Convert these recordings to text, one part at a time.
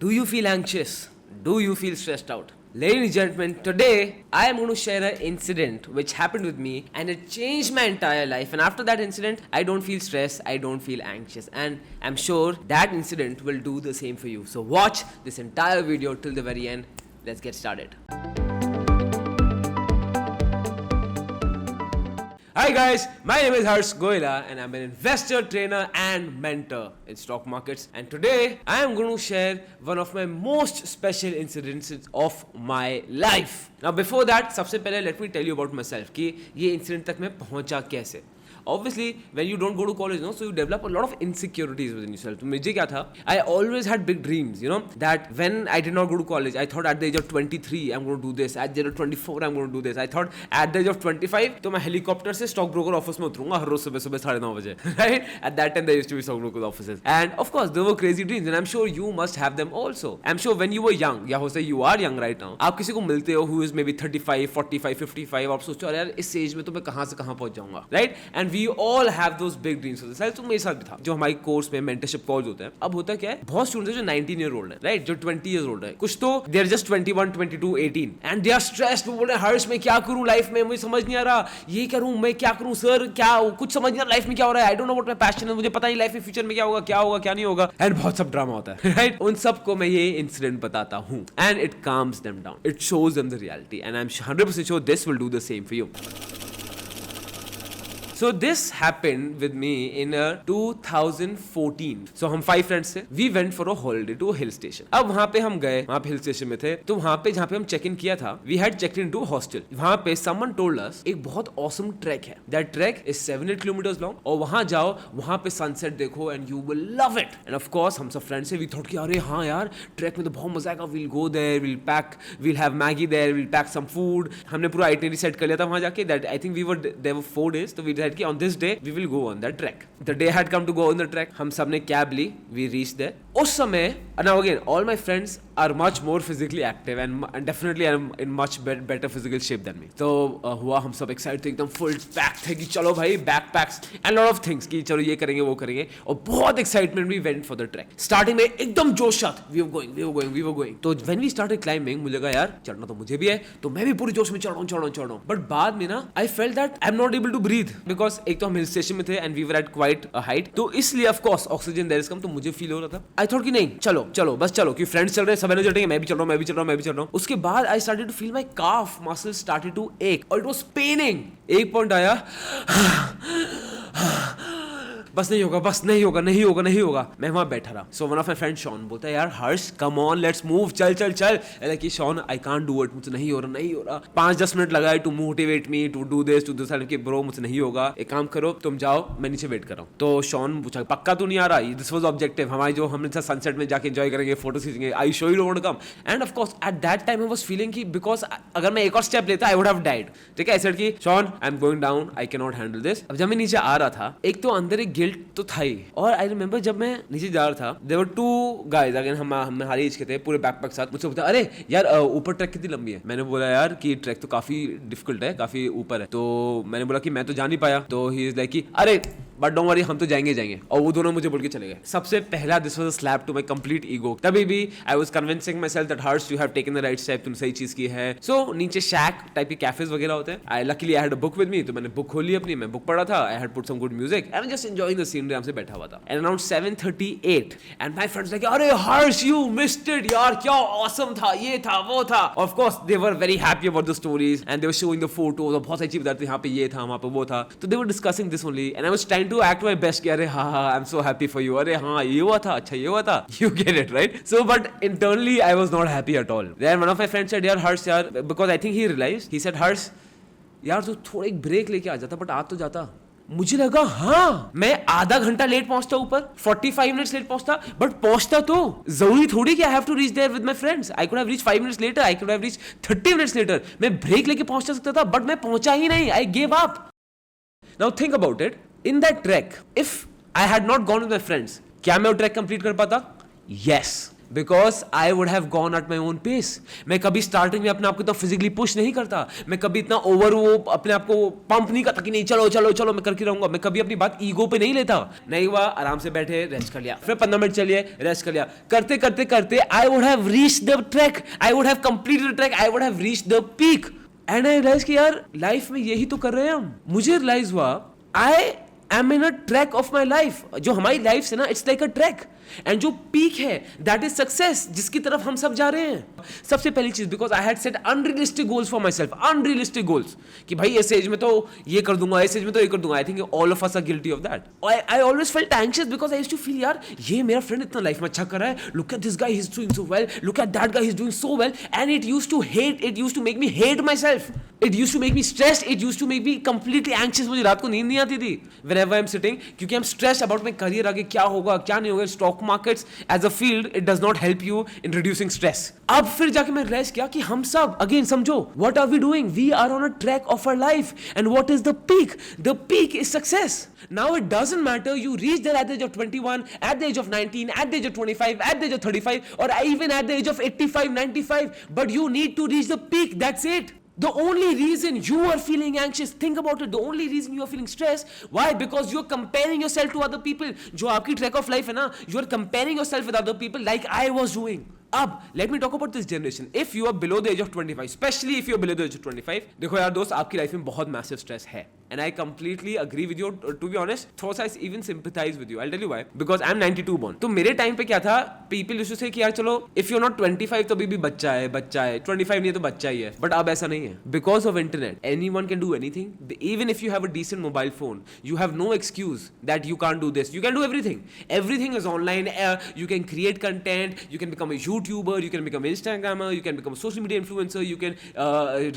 Do you feel anxious? Do you feel stressed out? Ladies and gentlemen, today I am going to share an incident which happened with me and it changed my entire life. And after that incident, I don't feel stressed, I don't feel anxious. And I'm sure that incident will do the same for you. So watch this entire video till the very end. Let's get started. Hi guys, my name is Harsh Goyla and I'm an investor, trainer and mentor in stock markets, and today I am going to share one of my most special incidents of my life. Now before that, सबसे पहले let me tell you about myself कि ये incident तक मैं पहुंचा कैसे. Obviously, when you don't go to college, so you develop a lot of insecurities within yourself. तो मुझे क्या था? I always had big dreams, that when I did not go to college, I thought at the age of 23, I'm going to do this. At the age of 24, I'm going to do this. I thought at the age of 25, तो मैं helicopter से stock broker office में उतरूंगा हर रोज सुबह 9:30 बजे. Right? At that time, there used to be stock broker offices. And of course, there were crazy dreams, and I'm sure you must have them also. I'm sure when you were young, या हो सकता है you are young right now, आप किसी को मिलते हो who is maybe 35, 45, 55, आप सोचते हो यार इस एज में तो मैं कहाँ से कहाँ पहुंच जाऊंगा. Right? And we all have those big dreams. तो मेरे साथ भी था. जो हमारे कोर्स में मेंटरशिप कॉल्स होते हैं, अब होता क्या है, बहुत स्टूडेंट्स हैं जो 19 ईयर ओल्ड है, राइट, जो 20 ईयर ओल्ड है, कुछ तो they are just 21, 22, 18 and they are stressed. वो बोल रहे हैं हर्ष मैं क्या करूं लाइफ में, मुझे समझ नहीं आ रहा, ये करूं मैं क्या करूं सर, क्या कुछ समझ नहीं आ रहा लाइफ में क्या हो रहा है, आई don't know what my passion है, मुझे पता नहीं लाइफ में फ्यूचर में क्या होगा क्या नहीं होगा, एंड बहुत सब ड्रामा होता है, राइट. उन सबको मैं ये इंसिडेंट बताता हूं and it calms them down, it shows them the reality and I am 100% sure this will do the same for you. So this happened with me in 2014. So हम 5 friends थे. We went for a holiday to a hill station. अब वहाँ पे हम गए, वहाँ पे hill station में थे, तो वहाँ पे जहाँ पे हम चेक इन किया था, we had checked into a hostel. वहाँ पे someone told us एक बहुत awesome trek है. That trek is 700 kilometers long. और वहाँ जाओ, वहाँ पे sunset देखो and you will love it. And of course हम सब friends थे, we thought कि अरे हाँ यार ट्रैक में तो बहुत मजा आएगा. We'll go there, we'll have Maggie there, we'll pack some food. हमने पूरा itinerary set कर लिया था वहाँ जाके. That I think there were 4 days, तो we decided कि on this day we will go on that trek. The day had come to go on the trek. हम सब ने कैब ली. We reached there. उस समय, now again, all my friends are much more physically active and definitely I'm in much better physical shape than me. तो हुआ हम सब excited थे, एकदम full pack थे कि चलो भाई backpacks and lot of things कि चलो ये करेंगे वो करेंगे, और बहुत excitement we went for the trek. Starting में एकदम जोश था, we were going. तो when we started climbing, मुझे लगा यार चढ़ना तो मुझे भी है, तो मैं भी पूरी जोश में चढ़ रहा हूँ. But बाद में ना I felt that I'm not able to breathe because एक तो हम हिल स्टेशन में थे and we were at quite a height, तो इसलिए of course oxygen there is कम, तो मुझे फील हो रहा था. I thought कि नहीं चलो बस चलो कि फ्रेंड्स चल रहे हैं, सब एनर्जी चढ़ेंगे, मैं भी चल रहा हूँ. उसके बाद I started to feel my calf muscles started to ache और it was paining. एक पॉइंट आया बस नहीं होगा. मैं वहां बैठा रहा. So one of my friend Shawn बोलता है यार Harsh come on let's move, चल. Like Shawn I can't do it, मुझसे नहीं हो रहा. 5-10 मिनट लगाए to motivate me to do this कि ब्रो मुझसे नहीं होगा, एक काम करो तुम जाओ, मैं नीचे वेट कर रहा हूँ. तो शॉन पूछा पक्का तो नहीं आ रहा, दिस वाज ऑब्जेक्टिव हमारी, जो हमने सनसेट में जाके एंजॉय करेंगे, फोटो खींचेंगे, I show you want to come. And of course at that time I was feeling कि बिकॉज अगर मैं एक और स्टेप लेता आई वुड हैव डाइड. ठीक है, ऐसे कि Shawn I am going down, I can not handle this. अब जब मैं नीचे आ रहा था, एक तो अंदर एक गिल्ट तो था ही, और आई रिमेंबर जब मैं नीचे जा रहा था, देयर वर 2 गाइज अगेन हमारी एज के थे, पूरे बैकपैक साथ. मुझसे बोलता अरे यार ऊपर ट्रैक कितनी लंबी है. मैंने बोला यार कि ट्रैक तो काफी डिफिकल्ट है, काफी ऊपर है. तो मैंने बोला कि मैं तो जा नहीं पाया. तो ही इज लाइक कि अरे बट डोंट वरी हम तो जाएंगे. और वो दोनों मुझे बोल के चले गए. सबसे पहला this was a slap to my complete ego. तभी भी I was convincing myself that Harsh you have taken the right step, तुम सही चीज की है. सो नीचे शैक टाइप के कैफेज वगैरह होते हैं. I luckily I had a book with me, तो मैंने बुक खोली अपनी, मैं बुक पढ़ा था. I had put some good music and just enjoying the scenery. हमसे बैठा हुआ था. And around 7:38 and my friends like अरे हर्ष यू मिस्ड इट यार, क्या ऑसम था, ये था वो था. Of course they were very happy about the stories and they were showing the photos, बहुत सारी चीजें बताते, यहाँ पे ये था वहाँ पे वो था. तो they were discussing this only and I was trying to act my best. अरे हाँ I am so happy for you, अरे हाँ ये हुआ था, अच्छा ये हुआ था, you get it right. So but internally I was not happy at all. Then one of my friends said यार हर्ष यार, because I think he realised, he said Harsh यार तू थोड़ा एक ब्रेक लेके आ जाता, बट आ तो जाता. मुझे लगा हाँ मैं आधा घंटा लेट पहुंचता, ऊपर 45 मिनट्स लेट पहुंचता, बट पहुंचता तो जरूरी थोड़ी कि I have to reach there with my friends. I could have reach 5 minutes later, I could have reach 30 minutes later. मैं ब्रेक लेके पहुंच सकता था, बट मैं पहुंचा ही नहीं. I give up. Now think about it, in that track if I had not gone with my friends, क्या मैं वो ट्रैक कंप्लीट कर पाता? Yes. Because I would have gone at my own pace. मैं कभी स्टार्टिंग में अपने आप को इतना फिजिकली पुश नहीं करता, मैं कभी इतना ओवर वो अपने आप को पंप नहीं करता कि नहीं चलो चलो चलो मैं करके रहूंगा. मैं कभी अपनी बात ईगो पे नहीं लेता. नहीं हुआ, आराम से बैठे, रेस्ट कर लिया, फिर 15 मिनट चलिए, रेस्ट कर लिया. करते करते करते I would have reached the track, I would have completed the track, I would have reached the peak. And I realize कि यार लाइफ में यही तो कर रहे हैं हम. मुझे रियलाइज हुआ I am in a track of my life. जो हमारी लाइफ है ना, it's like a track. And जो पीक है दैट इज सक्सेस, जिसकी तरफ हम सब जा रहे हैं. सबसे पहली चीज, because I had set unrealistic goals for my self. Unrealistic goals कि भाई इस एज में तो ये कर दूंगा, इस एज में तो ये कर दूंगा. I think all of us are guilty of that. I always felt anxious because I used to feel यार ये मेरा फ्रेंड इतना लाइफ में अच्छा कर रहा है, look at this guy, he is doing so well, look at that guy, he is doing so well. And it used to make me hate myself. It used to make me stressed. It used to make me completely anxious. मुझे रात को नींद नहीं आती थी whenever I'm sitting, क्योंकि I'm stressed about my career. आगे क्या होगा क्या नहीं होगा. Stock markets as a field, it does not help you in reducing stress. अब फिर जाके मैं realize किया कि हम सब again समझो, what are we doing? We are on a track of our life, and what is the peak? The peak is success. Now it doesn't matter you reach there at the age of 21, at the age of 19, at the age of 25, at the age of 35, or even at the age of 85, 95. But you need to reach the peak. That's it. The only reason you are feeling anxious, think about it, the only reason you are feeling stressed, why? Because you are comparing yourself to other people. जो आपकी track of life है ना, you are comparing yourself with other people like I was doing. अब let me talk about this generation. If you are below the age of 25, especially if you are below the age of 25, देखो यार दोस्त, आपकी life में बहुत massive stress है. And I completely agree with you. To be honest, थोड़ा सा I even sympathize with you. I'll tell you why. Because I'm 92 born. तो मेरे टाइम पे क्या था, people used to say कि यार चलो if you're not 25 तो अभी भी बच्चा है. 25 नहीं है तो बच्चा ही है. But अब ऐसा नहीं है. Because of internet, anyone can do anything. Even if you have a decent mobile phone, you have no excuse that you can't do this. You can do everything. Everything is online. You can create content. You can become a YouTuber. You can become an Instagrammer. You can become a social media influencer. You can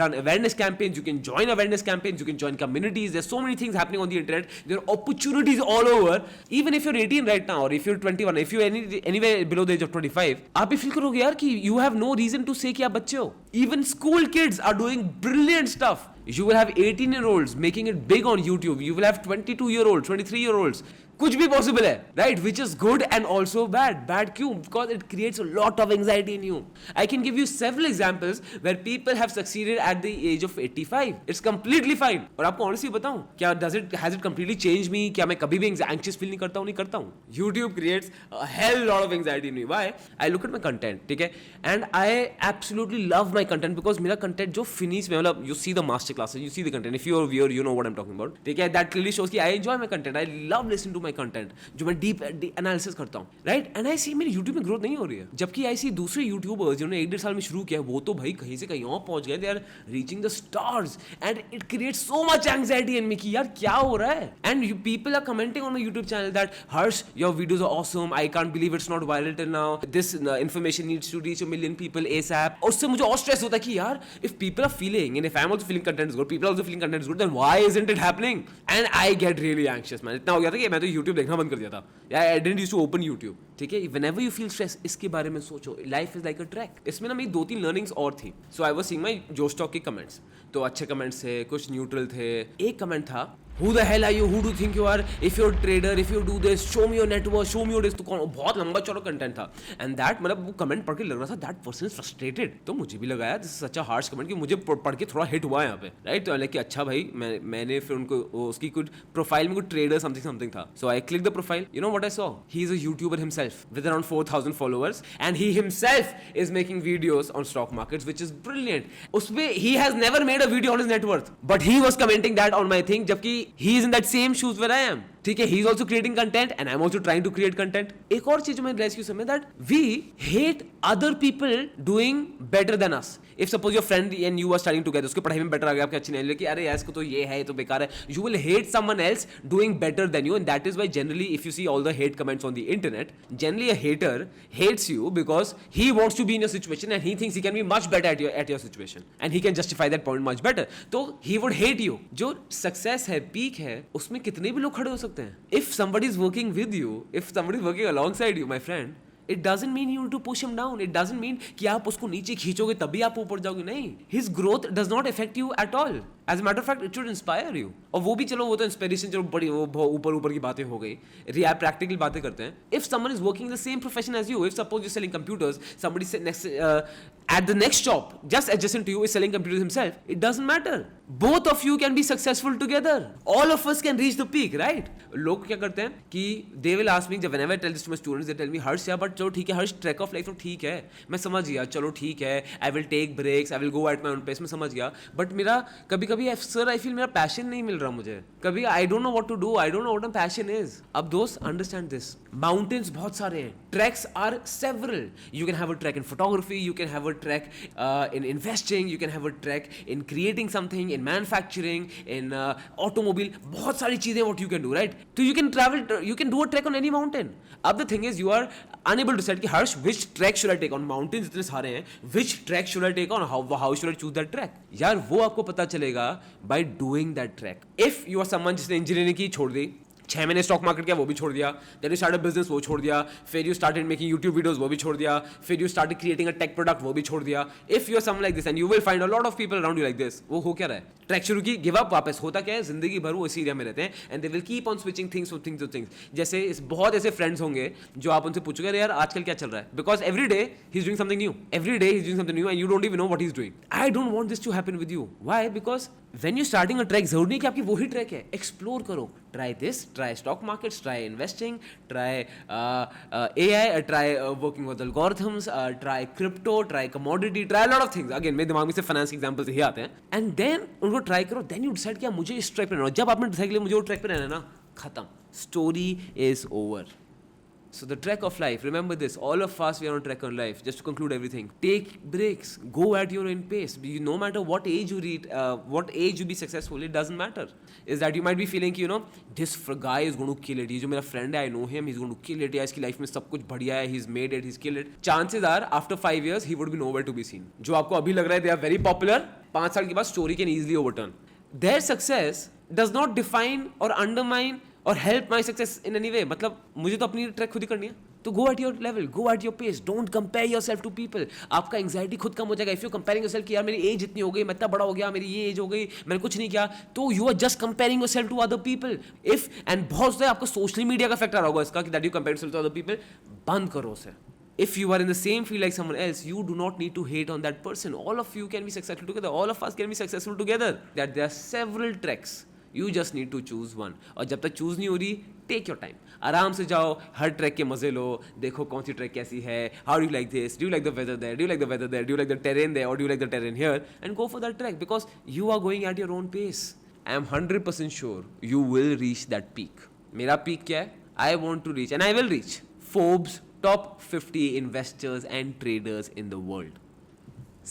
run awareness campaigns. You can join awareness campaigns. You can join communities. There's so many things happening on the internet. There are opportunities all over. Even if you're 18 right now, or if you're 21, if you're anywhere below the age of 25, आप भी feel करोगे यार कि you have no reason to say कि आप बच्चे हो. Even school kids are doing brilliant stuff. You will have 18-year-olds making it big on YouTube. You will have 22-year-olds, 23-year-olds. कुछ भी पॉसिबल है, right? Which is good and also bad. Bad क्यों? Because it creates a lot of anxiety in you. I can give you several examples where people have succeeded at the age of 85. It's completely fine. और आपको honestly बताऊं, क्या has it completely change me? क्या मैं कभी भी anxious feel नहीं करता हूं? नहीं करता हूं. YouTube creates a hell lot of anxiety in me. Why? I look at my content, ठीक है, and I absolutely love my content because मेरा कंटेंट जो फिनिश में, मतलब you see the master classes, you see the content, if you are viewer you know what I am talking about, ठीक है. That clearly shows कि I enjoy my content. I love listening to my content. जो मैं deep analysis करता हूँ, right? And I सी मेरी YouTube में growth नहीं हो रही है. जबकि आई सी दूसरे यूट्यूबर्स जिन्होंने 1-1.5 साल में शुरू किया, वो तो भाई कहीं से कहीं और पहुंच गए. They are reaching the stars and it creates so much anxiety in me कि यार क्या हो रहा है. And you people are commenting on my YouTube channel that Harsh your videos are awesome, I can't believe it's not viral till now, this information needs to reach 1 million people ASAP. उससे मुझे और stress होता है कि यार if people are feeling and if I am also feeling content is good, people are also feeling content is good, then why isn't it happening? And I get really anxious. Man इतना हो गया था कि मैं तो YouTube देखना बंद कर दिया था. I didn't used to open YouTube, ठीक है. व्हेनेवर यू फील स्ट्रेस, इसके बारे में सोचो. Life is like a track. इसमें ना मेरी 2-3 लर्निंग्स और थी. सो आई वाज सीइंग माय जोश टॉक के कमेंट्स. तो अच्छे कमेंट्स थे, कुछ न्यूट्रल थे. एक कमेंट था, Who the hell are you? Who do you think you are? If you're a trader, if you do this, show me your net worth, show me your this. तो बहुत लंबा चौड़ा content था. And that, मतलब वो comment पढ़ के लग रहा था दैट पर्सन इज फ्रस्ट्रेटेड. तो मुझे भी लगा यार this is such a harsh comment कि मुझे पढ़ के थोड़ा हिट हुआ यहाँ पे, राइट? तो लाइक अच्छा भाई, मैंने फिर उनको उसकी कुछ प्रोफाइल में कुछ ट्रेडर समथिंग था. So I click the profile. You know what I saw? He is a YouTuber himself with around 4,000 followers and he himself is making videos on stock markets which is brilliant. उसमें he has never made a video on his net worth, but he was commenting that on my thing, जबकि he is in that same shoes where I am. ठीक है, he is also creating content and I am also trying to create content. एक और चीज मैं realize की समय that we hate other people doing better than us. If suppose your friend and you are studying together, उसके पढ़ाई में better आ गया, आपके अच्छी नहीं लगी, अरे यार इसको तो ये है, ये तो बेकार है. You will hate someone else doing better than you, and that is why generally if you see all the hate comments on the internet, generally a hater hates you because he wants to be in your situation and he thinks he can be much better at your situation and he can justify that point much better. तो he would hate you. जो success है, peak है, उसमें कितने भी लोग खड़े हो सकते हैं. If somebody is working with you, if somebody is working alongside you, my friend, it doesn't mean you need to push him down. It doesn't mean कि आप उसको नीचे खींचोगे तभी आप ऊपर जाओगे. नहीं, his growth does not affect you at all. As a matter of fact it should inspire you. और वो भी चलो, वो तो इंस्पिरेशन चलो बड़ी वो ऊपर ऊपर की बातें हो गई. रियल प्रैक्टिकल बातें करते हैं. If someone is working the same profession as you, if suppose you selling computers, somebody next at the next shop just adjacent to you is selling computers himself, it doesn't matter. Both of you can be successful together. All of us can reach the peak, right? लोग क्या करते हैं कि they will ask me, जब whenever I tell this to my students, they tell me, हर्ष यार but चलो ठीक है हर्ष, ट्रैक ऑफ लाइफ तो ठीक है, मैं समझ गया, चलो ठीक है, I will take breaks, I will go at my own pace, मैं समझ गया, बट मेरा कभी कभी सर आई फील मेरा पैशन नहीं मिल रहा मुझे, कभी I don't know what to do, I don't know what my passion is. अब दोस्त अंडरस्टैंड दिस, माउंटेन्स बहुत सारे हैं, tracks are several. You can have a track in photography, you can have a track in investing, you can have a track in creating something, in manufacturing, in automobile, बहुत सारी चीजें what you can do, right? So you can travel, you can do a trek on any mountain. अब the thing is you are unable to decide कि हर्ष which track should I take on, mountains इतने सारे हैं, which track should I take on, how should I choose that track? यार वो आपको पता चलेगा by doing that track. If you are someone जिसने इंजीनियरिंग की छोड़ दी, 6 महीने स्टॉक मार्केट किया वो भी छोड़ दिया, देन यू स्टार्टेड बिजनेस वो छोड़ दिया, फिर you started making YouTube videos वो भी छोड़ दिया, फिर you started creating a tech product वो भी छोड़ दिया. If you are someone like this and you will find a lot of people around you like this, वो हो क्या रहा है, ट्रैक शुरू की, गिव अप, वापस होता क्या है, जिंदगी भर वो इसी एरिया में रहते हैं and they will keep on switching things two things. जैसे इस बहुत ऐसे फ्रेंड्स होंगे जो आप उनसे पूछोगे अरे यार आजकल क्या चल रहा है, because every day he is doing something new, every day he is doing something new and you don't even know what he is doing. I don't want this to happen with you. Why? Because when you starting a track, जरूरी नहीं कि आपकी वही track है, explore करो, try this, try stock markets, try investing, try AI, try working with algorithms, try crypto, try commodity, try a lot of things. Again मेरे दिमाग में से फाइनेंस के एग्जांपल्स ही आते हैं. एंड देन उनको ट्राई करो, देन यू डिसाइड किया मुझे इस ट्रैक पे रहना है. जब आपने डिसाइड किया मुझे वो ट्रैक पे रहना है ना, खत्म, story is over. So the trek of life, remember this, all of us we are on trek on life. Just to conclude everything, take breaks, go at your own pace. No matter what age you reach, what age you be successful, it doesn't matter. Is that you might be feeling you know this guy is going to kill it, ये जो मेरा friend है I know him, he's going to kill it, या इसकी life में सब कुछ बढ़िया है, he's made it, he's killed it. Chances are after 5 years he would be nowhere to be seen. जो आपको अभी लग रहा है they are very popular, 5 साल के बाद story can easily overturn. Their success does not define or undermine और help my success in any way. मतलब मुझे तो अपनी ट्रैक खुद ही करनी है, तो go at your level, go at your pace, don't compare yourself to people. आपका एंग्जाइटी खुद कम हो जाएगा. If you comparing yourself कि यार मेरी एज इतनी हो गई, मैं इतना बड़ा हो गया, मेरी ये एज हो गई, मैंने कुछ नहीं किया, तो you are just comparing yourself to other people. If and बहुत से आपको सोशल मीडिया का इफेक्ट आ रहा होगा इसका कि that you compare yourself to other people. बंद करो उसे. If you are in the same field like someone else, you do not need to hate on that person. All of you can be successful together. All of us can be successful together. That there are several tracks. You just need to choose one. और जब तक choose नहीं हो रही, take your time, आराम से जाओ, हर track के मजे लो, देखो कौन सी ट्रैक कैसी है, how do you like this, do you like the weather there, do you like the weather there, do you like the terrain there, और do you like the terrain here, and go for that track because you are going at your own pace. I am 100% sure you will reach that peak. मेरा peak क्या है? I want to reach and I will reach Forbes top 50 investors and traders in the world.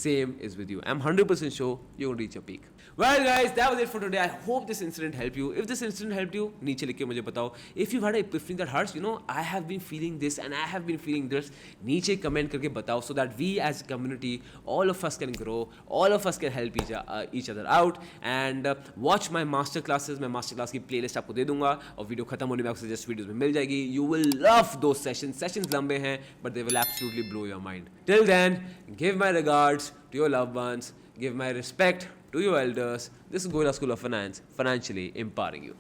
Same is with you. I'm 100% sure you'll reach your peak. Well guys, that was it for today. I hope this incident helped you. If this incident helped you, नीचे लिख के मुझे बताओ. If you've had an epiphany that hurts, you know, I have been feeling this and I have been feeling this, नीचे comment करके बताओ so that we as a community, all of us can grow, all of us can help each other out and watch my master classes. मैं master class की playlist आपको दे दूंगा और video खत्म होने में आपको suggest videos में मिल जाएगी. You will love those sessions. Sessions लंबे हैं but they will absolutely blow your mind. Till then, give my regards to your loved ones. Give my respect to your elders. This is Goila School of Finance, financially empowering you.